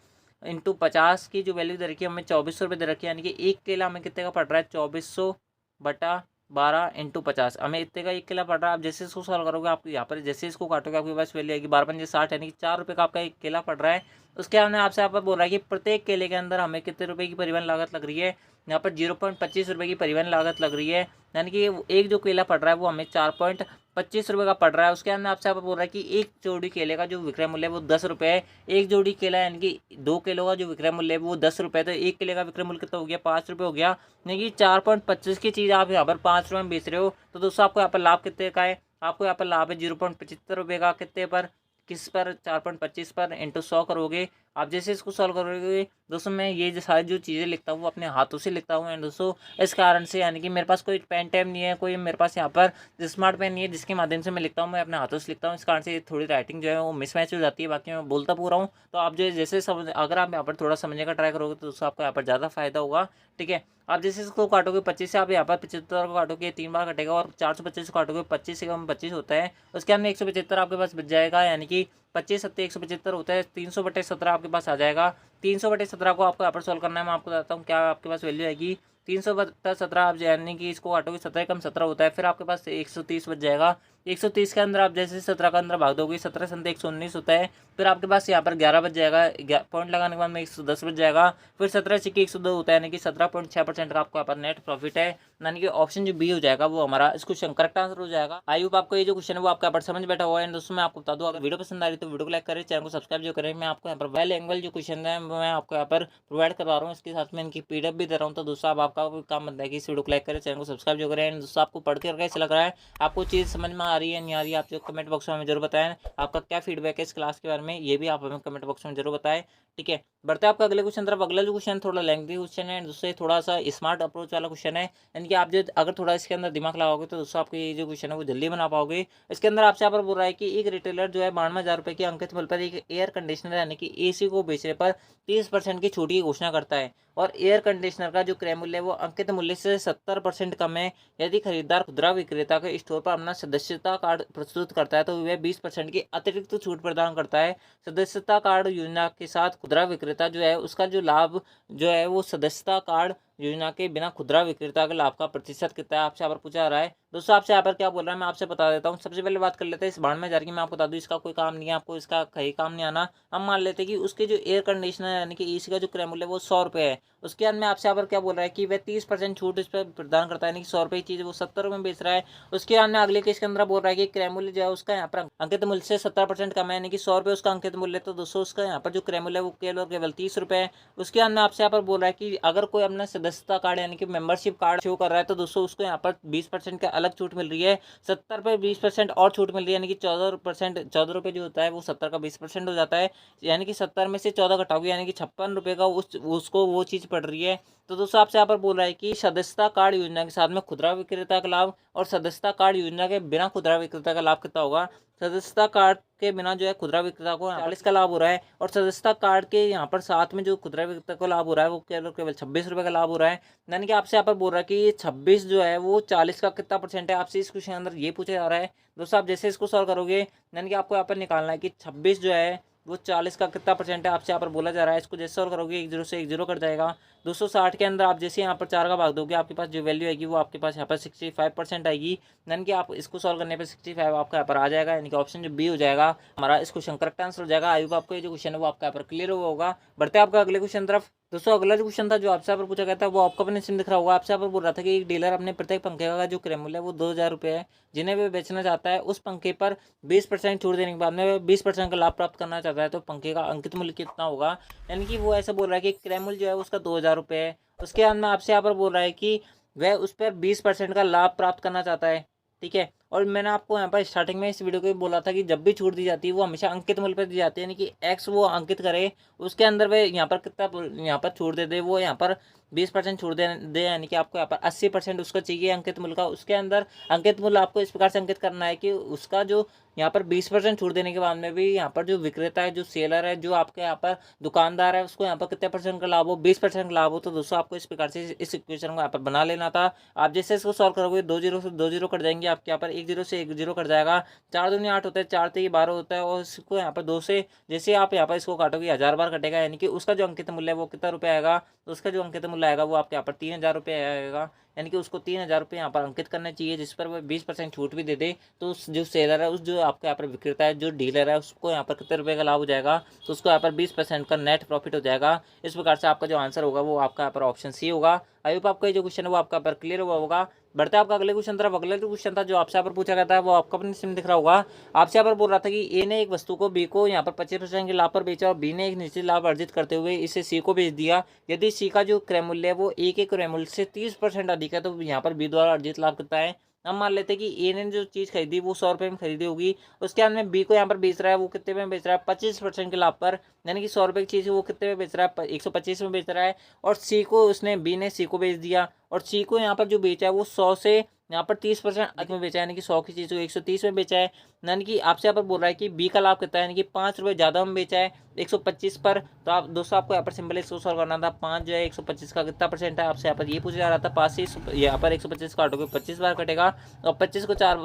इंटू 50 की जो वैल्यू दे रखी है हमें 2400 रुपये दे रखी है, यानी कि एक केला हमें कितने का पड़ रहा है 2400/12 इंटू 50, हमें इतने का एक केला पड़ रहा है। आप जैसे इसको सॉल्व करोगे आप यहाँ पर जैसे इसको काटोगे आपके पास वैल्यू आएगी 12×5 = 60, यानी कि 4 रुपये का आपका एक केला पड़ रहा है। उसके हमने आपसे यहाँ पर बोल रहा है कि प्रत्येक केले के अंदर हमें कितने रुपए की परिवहन लागत लग रही है, यहाँ पर 0.25 रुपये की परिवहन लागत लग रही है, यानी कि एक जो केला पड़ रहा है वो हमें 4.25 रुपये का पड़ रहा है। उसके अंदर आपसे यहाँ पर बोल रहा है कि एक जोड़ी केले का जो विक्रय मूल्य है वो 10 रुपये है। एक जोड़ी केला यानी कि 2 किलो का जो विक्रय मूल्य है वो 10 रुपये, तो एक केले का विक्रय मूल्य कितना हो गया 5 रुपये हो गया, यानी कि 4.25 की चीज़ आप यहाँ पर 5 रुपये में बेच रहे हो। तो दोस्तों आपको यहाँ पर लाभ कितने का है, आपको यहाँ पर लाभ है 0.75 रुपये का, कितने पर, किस पर, 4.25 पर, इंटू 100 करोगे। आप जैसे इसको सॉल्व करोगे दोस्तों मैं ये जो सारी जो चीज़ें लिखता हूँ वो अपने हाथों से लिखता हूँ। एंड दोस्तों इस कारण से यानी कि मेरे पास कोई पेन टैम नहीं है, कोई मेरे पास यहाँ पर स्मार्ट पेन नहीं है जिसके माध्यम से मैं लिखता हूँ, मैं अपने हाथों से लिखता हूँ। इस कारण से थोड़ी राइटिंग जो है वो मिसमैच हो जाती है, बाकी मैं बोलता पूरा हूँ। तो आप जो जैसे समझ, अगर आप यहाँ पर थोड़ा समझने का ट्राई करोगे तो दोस्तों आपको यहाँ पर ज़्यादा फायदा होगा, ठीक है। आप जैसे इसको काटोगे 25 से, आप यहाँ पर 75 को काटोगे 3 बार कटेगा, और 425 को काटोगे 25 से कम 25 होता है, उसके अंदर 175 आपके पास बच जाएगा, यानी कि 25 सत्ते 175 होता है, 300/17 आपके पास आ जाएगा। 300/17 को आपको यहाँ पर सोल्व करना है, मैं आपको बताता हूँ क्या आपके पास वैल्यू आएगी। 300/17 आप यानी कि इसको काटोगे 17 कम 17 होता है, फिर आपके पास 130 बच जाएगा। 130 के अंदर आप जैसे 17 का अंदर भाग दोगे 17 संते 119 होता है, फिर आपके पास यहाँ पर 11 बच जाएगा, पॉइंट लगाने के बाद में 110 बच जाएगा, फिर 17 से 102 होता है, यानी कि 17.6% का आपको यहाँ पर नेट प्रॉफिट है, यानी कि ऑप्शन जो बी हो जाएगा वो हमारा इसको करेक्ट आंसर हो जाएगा। आई होप आपको ये जो क्वेश्चन है वो आपका यहाँ पर समझ बैठा हुआ है। एंड दोस्तों मैं आपको बता दूँ अगर वीडियो पसंद आ रही है तो वीडियो को लाइक करें, चैनल को सब्सक्राइब जो करें। मैं आपको यहाँ पर वेल एंगल जो क्वेश्चन है मैं आपको यहाँ पर प्रोवाइड करवा रहा हूँ, इसके साथ में इनकी पीडीएफ भी दे रहा हूँ। तो दोस्तों आपका काम बनता है कि इस वीडियो को लाइक करें, चैनल को सब्सक्राइब जो करें। एंड दोस्तों आपको पढ़ कर कैसे लग रहा है, आपको चीज़ समझ में आ रही है नहीं आ रही है, आप जो कमेंट बॉक्स में हमें जरूर बताएं। आपका क्या फीडबैक है इस क्लास के बारे में, ये भी आप हमें कमेंट बॉक्स में जरूर बताएं। ठीक है, बढ़ते हैं आपका अगले क्वेश्चन तरफ। अगला जो क्वेश्चन थोड़ा लेंथी क्वेश्चन है, दूसरे थोड़ा सा स्मार्ट अप्रोच वाला क्वेश्चन है, यानी कि आप जो अगर थोड़ा इसके अंदर दिमाग लगाओगे तो दोस्तों आपके ये जो क्वेश्चन है वो जल्दी बना पाओगे। इसके अंदर आपसे यहाँ पर बोल रहा है कि एक रिटेलर जो है 92,000 रुपये के अंकित मूल्य पर एक एयर कंडीशनर यानी कि एसी को बेचने पर 30% की छूट की घोषणा करता है, और एयर कंडीशनर का जो क्रय मूल्य है वो अंकित मूल्य से 70% कम है। यदि खरीदार खुदरा विक्रेता के स्टोर पर अपना सदस्यता कार्ड प्रस्तुत करता है तो वह 20% की अतिरिक्त छूट प्रदान करता है। सदस्यता कार्ड योजना के साथ खुदरा विक्रेता जो है उसका जो लाभ जो है वो सदस्यता कार्ड योजना के बिना खुदरा विक्रेता के लाभ का प्रतिशत कितना है, आपसे यहाँ पर पूछा जा रहा है। दोस्तों आपसे यहाँ पर क्या बोल रहा है मैं आपसे बता देता हूँ। सबसे पहले बात कर लेते हैं इस 92,000 की। मैं आपको बता दूँ इसका कोई काम नहीं है, आपको इसका कहीं काम नहीं आना। हम मान लेते हैं कि उसके जो एयर कंडीशनर यानी कि एसी का जो क्रय मूल्य है वो 100 रुपये है। उसके बाद में आपसे यहाँ पर क्या बोल रहा है कि वह 30% छूट इस पर प्रदान करता है, यानी कि 100 रुपये की चीज़ वो 70 रुपये में बेच रहा है। उसके बाद में अगले केस के अंदर बोल रहा है कि क्रय मूल्य जो है उसका यहाँ पर अंकित मूल्य से 70% कम है, यानी कि 100 रुपये उसका अंकित मूल्य, तो दोस्तों उसका यहाँ पर जो क्रय मूल्य है वो केवल और केवल 30 रुपये है। उसके बाद में आपसे यहाँ पर बोल रहा है कि अगर कोई अपना सदस्यता कार्ड यानी कि मेंबरशिप कार्ड शो कर रहा है तो दोस्तों उसको यहाँ पर 20% का अलग छूट मिल रही है। 70 पे 20% और छूट मिल रही है, यानी कि 14 रुपये जो होता है वो 70 का 20% हो जाता है, यानी कि 70 में से 14 घटाओगे यानी कि 56 रुपये का उसको वो चीज़ पड़ रही है। तो दोस्तों आपसे यहाँ पर बोल रहा है कि सदस्यता कार्ड योजना के साथ में खुदरा विक्रेता का लाभ और सदस्यता कार्ड योजना के बिना खुदरा विक्रेता का लाभ कितना होगा। सदस्यता कार्ड के बिना जो है खुदरा विक्रेता को 40 का लाभ हो रहा है, और सदस्यता कार्ड के यहाँ पर साथ में जो खुदरा विक्रेता को लाभ हो रहा है वो केवल केवल 26 रुपये का लाभ हो रहा है। यानी कि आपसे यहाँ पर बोल रहा है कि ये 26 जो है वो 40 का कितना परसेंट है, आपसे इस क्वेश्चन के अंदर ये पूछा जा रहा है। दोस्तों आप जैसे इसको सॉल्व करोगे यानी कि आपको यहाँ पर निकालना है कि 26 जो है वो 40 का कितना परसेंट है, आपसे यहाँ पर बोला जा रहा है। इसको जैसे सॉल्व करोगे 1 0 से 1 0 कट जाएगा। 260 के अंदर आप जैसे यहाँ पर 4 का भाग दोगे आपके पास जो वैल्यू आएगी वो आपके पास यहाँ पर 65% आएगी, यानी कि आप इसको सॉल्व करने पर 65 आपका यहाँ पर आ जाएगा, यानी कि ऑप्शन जो बी हो जाएगा हमारा इस क्वेश्चन करेक्ट आंसर हो जाएगा। आई होप आपको ये जो क्वेश्चन है वो आपका यहाँ पर क्लियर हुआ होगा। बढ़ते हैं आपका अगले क्वेश्चन तरफ। दोस्तों अगला जो क्वेश्चन था जो आपसे यहाँ पर पूछा गया था वो आपका अपने सिम दिख रहा होगा। आपसे यहाँ पर बोल रहा था कि एक डीलर अपने प्रत्येक पंखे का जो क्रय मूल्य है वो 2,000 रुपये है, जिन्हें वे बेचना चाहता है। उस पंखे पर 20% छूट देने के बाद में 20% का लाभ प्राप्त करना चाहता है, तो पंखे का अंकित मूल्य कितना होगा। यानी कि वो ऐसा बोल रहा है कि क्रय मूल्य जो है उसका 2,000 रुपये है। उसके बाद में आपसे यहाँ पर बोल रहा है कि वह उस पर 20% का लाभ प्राप्त करना चाहता है। ठीक है, और मैंने आपको यहाँ पर स्टार्टिंग में इस वीडियो को भी बोला था कि जब भी छूट दी जाती है वो हमेशा अंकित मूल्य पर दी जाती है, यानी कि एक्स वो अंकित करे उसके अंदर वे यहाँ पर कितना यहाँ पर छूट दे दे, वो यहाँ पर 20% छूट दे, यानी कि आपको यहाँ पर 80% उसका चाहिए अंकित मूल्य का। उसके अंदर अंकित मूल्य आपको इस प्रकार से अंकित करना है कि उसका जो यहाँ पर 20% छूट देने के बाद में भी यहाँ पर जो विक्रेता है, जो सेलर है, जो आपके यहाँ पर दुकानदार है, उसको यहाँ पर कितने परसेंट का लाभ हो, 20% का लाभ हो। तो दोस्तों आपको इस प्रकार से इस इक्वेशन को यहाँ पर बना लेना था। आप जैसे इसको सॉल्व करोगे 2 0 से 2 0 कट जाएंगे, आपके यहाँ पर 1 0 से 1 0 कट जाएगा। 4 दूनी 8 होता है, 4 3 12 होता है, और इसको यहाँ पर 2 से जैसे आप यहाँ पर इसको काटोगे 1000 बार कटेगा, यानी कि उसका जो अंकित मूल्य है वो कितना रुपये आएगा। तो उसका जो अंकित मूल्य आएगा वो आपके यहाँ पर 3,000 रुपये आएगा, यानी कि उसको 3,000 रुपये यहाँ पर अंकित करने चाहिए, जिस पर वह 20% छूट भी दे दे। तो उस जो सेलर है, उस जो आपके यहाँ पर विक्रेता है, जो डीलर है, उसको यहाँ पर कितने रुपये का लाभ हो जाएगा, तो उसको यहाँ पर 20% का नेट प्रॉफिट हो जाएगा। इस प्रकार से आपका जो आंसर होगा वो आपका यहाँ पर ऑप्शन सी होगा। आई होप आपका जो क्वेश्चन है वो आपका यहाँ पर क्लियर हुआ होगा। बढ़ते हैं आपका अगले क्वेश्चन तरफ। अगले जो क्वेश्चन था जो आपसे यहाँ पर पूछा गया था वो आपका अपने सिम दिख रहा होगा। आपसे यहाँ पर बोल रहा था कि ए ने एक वस्तु को बी को यहाँ पर 25% के लाभ पर बेचा, और बी ने एक निश्चित लाभ अर्जित करते हुए इसे सी को बेच दिया। यदि सी का जो क्रय मूल्य है वो ए के क्रय मूल्य से 30% अधिक है, तो यहाँ पर बी द्वारा अर्जित लाभ कितना है। हम मान लेते हैं कि ए ने जो चीज़ खरीदी वो 100 रुपये में खरीदी होगी, उसके बाद में बी को यहाँ पर बेच रहा है, वो कितने में बेच रहा है, 25% के लाभ पर, यानी कि 100 रुपये की चीज़ वो कितने में बेच रहा है, 125 में बेच रहा है। और सी को बी ने सी को बेच दिया, और सी को यहाँ पर जो बेचा है वो 100 से यहाँ पर 30% अधिक में बेचा है, यानी कि 100 की चीज़ को 130 में बेचा है। यानी कि आपसे यहाँ पर बोल रहा है कि बी का लाभ कितना है, यानी कि 5 रुपये ज़्यादा में बेचा है 125 पर। तो आप दोस्तों आपको यहाँ पर सिंपल इसको सॉल्व करना था। 5 जो है 125 का कितना परसेंट है, आपसे यहाँ पर ये पूछा जा रहा था। 5 से यहाँ पर 125 काटोगे 25 बार कटेगा, और 25 को 4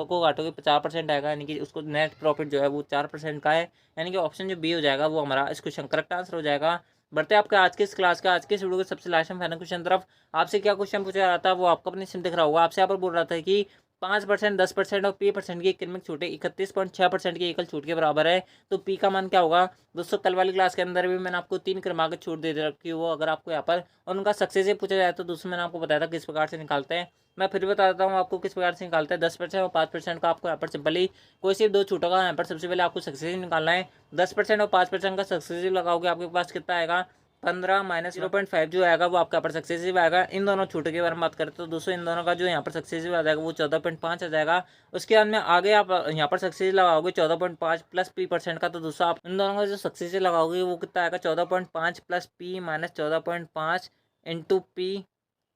को काटोगे 50% आएगा, यानी कि उसको नेट प्रॉफिट जो है वो 4% का है, यानी कि ऑप्शन जो बी हो जाएगा वो हमारा इस क्वेश्चन करेक्ट आंसर हो जाएगा। बढ़ते हैं आपका आज के इस क्लास का, आज के इस वीडियो के सबसे लास्ट में फाइनल क्वेश्चन तरफ। आपसे क्या क्वेश्चन पूछा जा रहा था वो आपको अपने सिम दिख रहा होगा। आपसे यहाँ पर बोल रहा था कि 5%, 10% और P% की किनमें छूट 31.6% की एकल छूट के बराबर है, तो P का मान क्या होगा। दोस्तों कल वाली क्लास के अंदर भी मैंने आपको 3 क्रमांक छूट दे रखी है, वो अगर आपको यहाँ पर और उनका सक्सेस से पूछा जाए तो दोस्तों मैंने आपको बताया था किस प्रकार से निकालते हैं। मैं फिर बता देता हूँ आपको किस प्रकार से निकालते हैं। 10% और 5% का आपको यहाँ पर सिंपली कोई सिर्फ 2 छूटों का यहाँ पर सबसे पहले आपको सक्सेसिव निकालना है। 10% और 5% का सक्सेसिव लगाओगे आपके पास कितना आएगा, 15 माइनस 0.5 जो आएगा वो आपका यहाँ पर सक्सेसिव आएगा। इन दोनों छूटों के बारे में बात करें तो दोस्तों इन दोनों का जो यहाँ पर सक्सेसिव आ जाएगा वो 14.5 आ जाएगा। उसके बाद में आगे आप यहाँ पर सक्सेसिव लगाओगे 14.5 प्लस P% का, तो दोस्तों आप इन दोनों का जो सक्सेसिव लगाओगे वो कितना आएगा 14.5 plus P minus 14.5 into P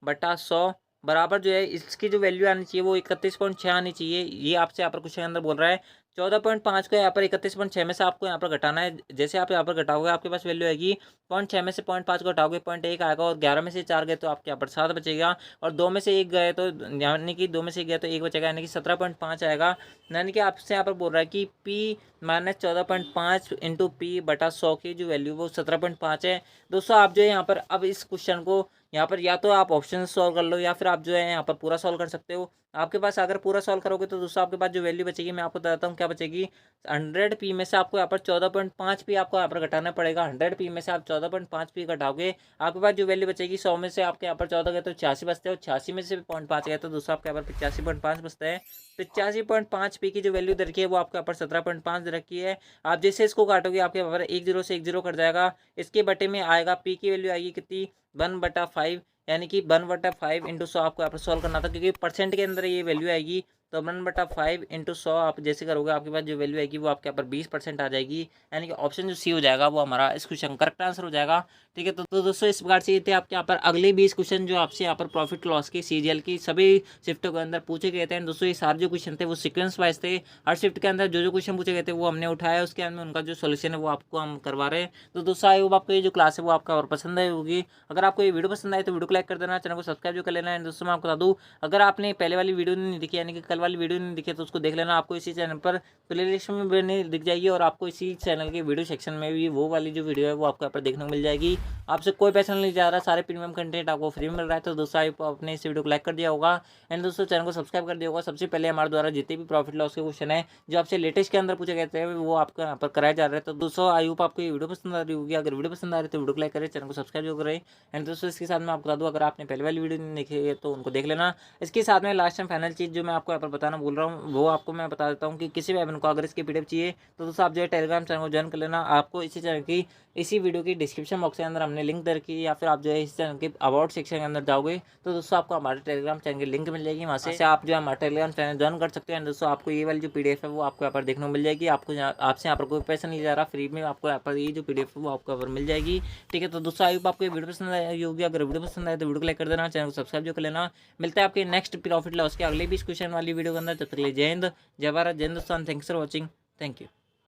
बटा 100 बराबर जो है इसकी जो वैल्यू आनी चाहिए वो 31.6 आनी चाहिए। ये आपसे यहाँ पर क्वेश्चन के अंदर बोल रहा है। 14.5 को यहाँ पर 31.6 में से आपको यहाँ पर घटाना है। जैसे आप यहाँ पर घटाओगे आपके पास वैल्यू आएगी 0.6 में से 0.5 को घटाओगे 0.1 आएगा, और 11 में से 4 गए तो आपके यहाँ पर 7 बचेगा, और 2 में से 1 गए तो यानी कि 2 में से 1 गए तो 1 बचेगा, यानी कि 17.5 आएगा। यानी कि आपसे यहाँ पर बोल रहा है कि P माइनस 14.5 इंटू P बटा 100 की जो वैल्यू वो 17.5 है। दोस्तों आप जो है यहाँ पर अब इस क्वेश्चन को यहाँ पर या तो आप ऑप्शन सॉल्व कर लो या फिर आप जो है यहाँ पर पूरा सॉल्व कर सकते हो। आपके पास अगर पूरा सॉल्व करोगे तो दोस्तों आपके पास जो वैल्यू बचेगी मैं आपको बताता हूँ क्या बचेगी। 100p में से आपको यहाँ पर 14.5p आपको यहाँ पर घटाना पड़ेगा। 100p में से आप 14.5p घटाओगे आपके पास जो वैल्यू बचेगी 100 में से आपके यहाँ पर 14 गए तो 86 बचते हैं, और 86 में से 0.5 गए तो दोस्तों आपके यहाँ पर 85.5 बचते हैं। 85.5p की जो वैल्यू दे रखी है वो आपके यहाँ पर 17.5 दे रखी है। आप जैसे इसको काटोगे आपके यहाँ पर 10 से 10 कट जाएगा। इसके बटे में आएगा p की वैल्यू आएगी कितनी 1/5, यानी कि 1/5 इंटू 100 आपको यहाँ पर सॉल्व करना था, क्योंकि परसेंट के अंदर ये वैल्यू आएगी। तो 1/5 इंटू 100 आप जैसे करोगे आपके पास जो वैल्यू आएगी वो आपके यहाँ पर 20% आ जाएगी, यानी कि ऑप्शन जो सी हो जाएगा वो हमारा इस क्वेश्चन करेक्ट आंसर हो जाएगा। ठीक है, तो दोस्तों इस प्रकार से ये थे आपके यहाँ पर अगले 20 क्वेश्चन जो आपसे यहाँ पर प्रॉफिट लॉस की सीजीएल की सभी शिफ्टों के अंदर पूछे गए थे। दोस्तों ये सारे जो क्वेश्चन थे वो सीक्वेंस वाइज थे। हर शिफ्ट के अंदर जो क्वेश्चन पूछे गए थे वो हमने उठाया, उसके अंदर उनका जो सोल्यूशन है वो आपको हम करवा रहे हैं। तो दोस्तों आई होप आपको ये जो क्लास है वो आपका और पसंद आई होगी। अगर आपको ये वीडियो पसंद आए तो वीडियो को लाइक कर देना, चैनल को सब्सक्राइब जो कर लेना है। दोस्तों मैं आपको बता दूँ, अगर आपने पहले वाली वीडियो नहीं देखी यानी कि कल वाली वीडियो नहीं दिखी तो उसको देख लेना। आपको इसी चैनल पर प्लेलिस्ट में भी दिख जाएगी, और आपको इसी चैनल के वीडियो सेक्शन में भी वो वाली जो वीडियो है वो आपको यहाँ पर देखने को मिल जाएगी। आपसे कोई पैसा नहीं जा रहा, सारे प्रीमियम कंटेंट आपको फ्री मिल रहा है। तो दोस्तों आप अपने इस वीडियो को लाइक कर दिया होगा एंड दोस्तों चैनल को सब्सक्राइब कर दिया होगा। सबसे पहले हमारे द्वारा जितने भी प्रॉफिट लॉस के क्वेश्चन है जो आपसे लेटेस्ट के अंदर पूछे गए थे वो आपको यहाँ पर कराए जा रहे हैं। तो दोस्तों आई होप आपको ये वीडियो पसंद आ रही होगी। अगर वीडियो पसंद आ रही है तो वीडियो को लाइक करें, चैनल को सब्सक्राइब जो करें। एंड दोस्तों इसके साथ मैं आपको बता दूँ, अगर आपने पहले वाली वीडियो नहीं देखी है तो उनको देख लेना। इसके साथ में लास्ट टाइम फाइनल चीज़ जो मैं आपको यहाँ पर बताना बोल रहा हूँ वो आपको मैं बता देता हूँ कि किसी भी एडमिन को अगर इसकी पीडीएफ चाहिए तो दोस्तों आप जो है टेलीग्राम चैनल को ज्वाइन कर लेना। आपको इसी चैनल की इसी वीडियो की डिस्क्रिप्शन बॉक्स के अंदर हमने लिंक दे रखी है, या फिर आप जो है इस चैनल के अबाउट सेक्शन के अंदर जाओगे तो दोस्तों आपको हमारे टेलीग्राम चैनल की लिंक मिल जाएगी। वहाँ से आप जो है हमारे टेलीग्राम चैनल ज्वाइन कर सकते हैं। दोस्तों आपको ये वाली जो पीडीएफ है वो आपको यहाँ पर देखने को मिल जाएगी। आपको आपसे यहाँ पर कोई पैसा नहीं जा रहा, फ्री में आपको यहाँ पर ये जो पीडीएफ है वो आपको यहाँ पर मिल जाएगी। ठीक है, तो दोस्तों आई होप आपको ये वीडियो पसंद आई होगी। अगर वीडियो पसंद आए तो वीडियो को लाइक कर देना, चैनल को सब्सक्राइब जो कर लेना। मिलता है आपके नेक्स्ट प्रॉफिट लॉस के अगले 20 क्वेश्चन वाली वीडियो के अंदर। तब तक के लिए जय हिंद, जय भारत, जय Hindustan. Thanks for watching, thank you.